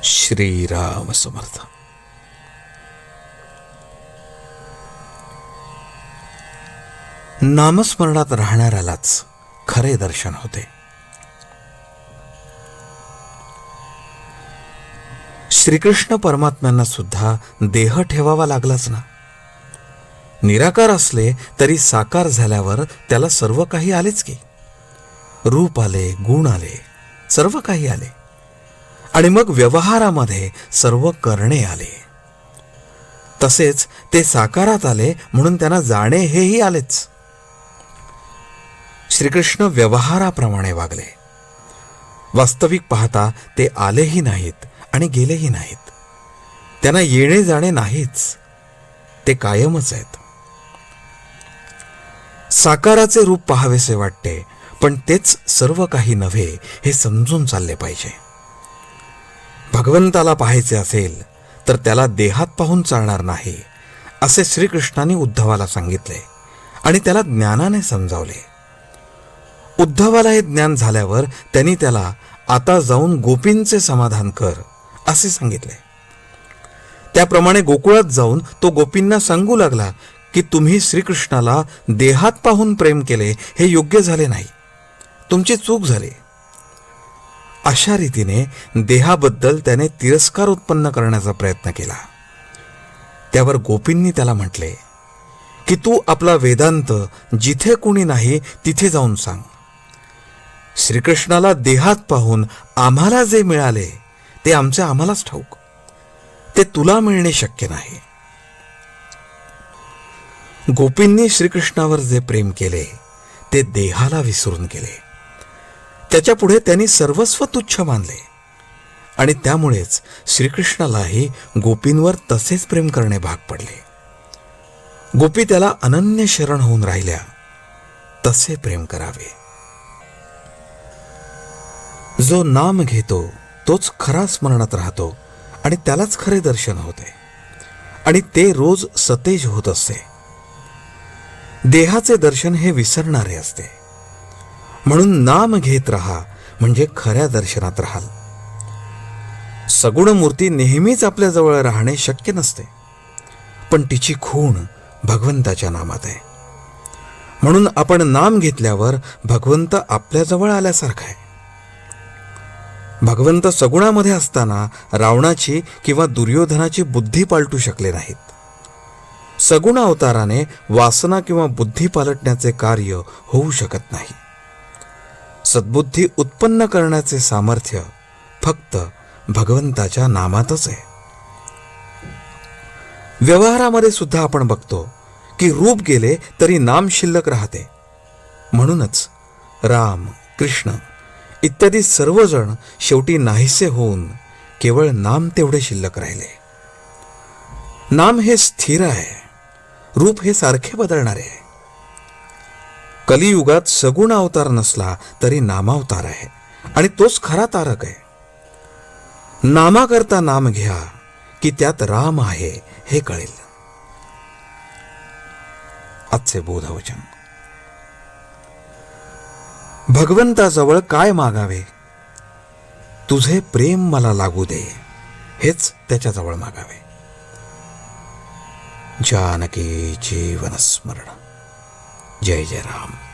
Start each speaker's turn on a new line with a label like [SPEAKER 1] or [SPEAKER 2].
[SPEAKER 1] श्रीराम समर्थ. नामस्मरणात राहणाऱ्यालाच खरे दर्शन होते. श्रीकृष्ण परमात्म्यांना सुद्धा देह ठेवावा लागलाच ना. निराकार असले तरी साकार झाल्यावर त्याला सर्व काही आलेच की. रूप आले, गुण आले, सर्व काही आले. आणि मग व्यवहारामध्ये सर्व करणे आले. तसेच ते साकारात आले म्हणून त्यांना जाणे हेही आलेच. श्रीकृष्ण व्यवहाराप्रमाणे वागले. वास्तविक पाहता ते आलेही नाहीत आणि गेलेही नाहीत. त्यांना येणे जाणे नाहीच, ते कायमच आहेत. साकाराचे रूप पाहावेसे वाटते, पण तेच सर्व काही नव्हे हे समजून चालले पाहिजे. भगवंताला पाहायचे असेल तर त्याला देहात पाहून चालणार नाही, असे श्रीकृष्णाने उद्धवाला सांगितले आणि त्याला ज्ञानाने समजावले. उद्धवाला हे ज्ञान झाल्यावर त्यांनी त्याला आता जाऊन गोपींचे समाधान कर असे सांगितले. त्याप्रमाणे गोकुळात जाऊन तो गोपींना सांगू लागला की तुम्ही श्रीकृष्णाला देहात पाहून प्रेम केले हे योग्य झाले नाही, तुमची चूक झाली. अशा रीतीने देहाबद्दल त्याने तिरस्कार उत्पन्न करण्याचा प्रयत्न केला. त्यावर गोपींनी त्याला म्हटले की तू आपला वेदांत जिथे कुणी नाही तिथे जाऊन सांग. श्रीकृष्णाला देहात पाहून आम्हाला जे मिळाले ते आमचे आम्हालाच ठाऊक, ते तुला मिळणे शक्य नाही. गोपींनी श्रीकृष्णावर जे प्रेम केले ते देहाला विसरून केले. त्याच्या पुढे त्यांनी सर्वस्व तुच्छ मानले आणि त्यामुळेच श्रीकृष्णालाही गोपींवर तसेच प्रेम करणे भाग पडले. गोपी त्याला अनन्य शरण होऊन राहिल्या. तसे प्रेम करावे. जो नाम घेतो तोच खरा स्मरणात राहतो आणि त्यालाच खरे दर्शन होते आणि ते रोज सतेज होत असते. देहाचे दर्शन हे विसरणारे असते. म्हणून नाम घेत राहा म्हणजे खऱ्या दर्शनात राहाल. सगुण मूर्ती नेहमीच आपल्या जवळ राहणे शक्य नसते, पण तिची खूण भगवंताच्या नामात आहे. म्हणून आपण नाम घेतल्यावर भगवंत आपल्या जवळ आल्यासारखा आहे. भगवंत सगुणामध्ये असताना रावणाची किंवा दुर्योधनाची बुद्धी पालटू शकले नाहीत. सगुण अवताराने वासना किंवा बुद्धी पालटण्याचे कार्य होऊ शकत नाही. सद्बुद्धी उत्पन्न करण्याचे सामर्थ्य फक्त भगवंताच्या नामातच आहे. व्यवहारामध्ये सुद्धा आपण बघतो की रूप गेले तरी नाम शिल्लक राहते. म्हणूनच राम, कृष्ण इत्यादी सर्वजण शेवटी नाहीसे होऊन केवळ नाम तेवढे शिल्लक राहिले. नाम हे स्थिर आहे, रूप हे सारखे बदलणारे आहे. कलियुगात सगुण अवतार नसला तरी नामावतार आहे आणि तोच खरा तारक आहे. नामाकरता नाम घ्या की त्यात राम आहे हे कळेल. आजचे बोधवचन. भगवंताजवळ काय मागावे? तुझे प्रेम मला लागू दे हेच त्याच्याजवळ मागावे. जानकी जीवन स्मरण. जय जय राम.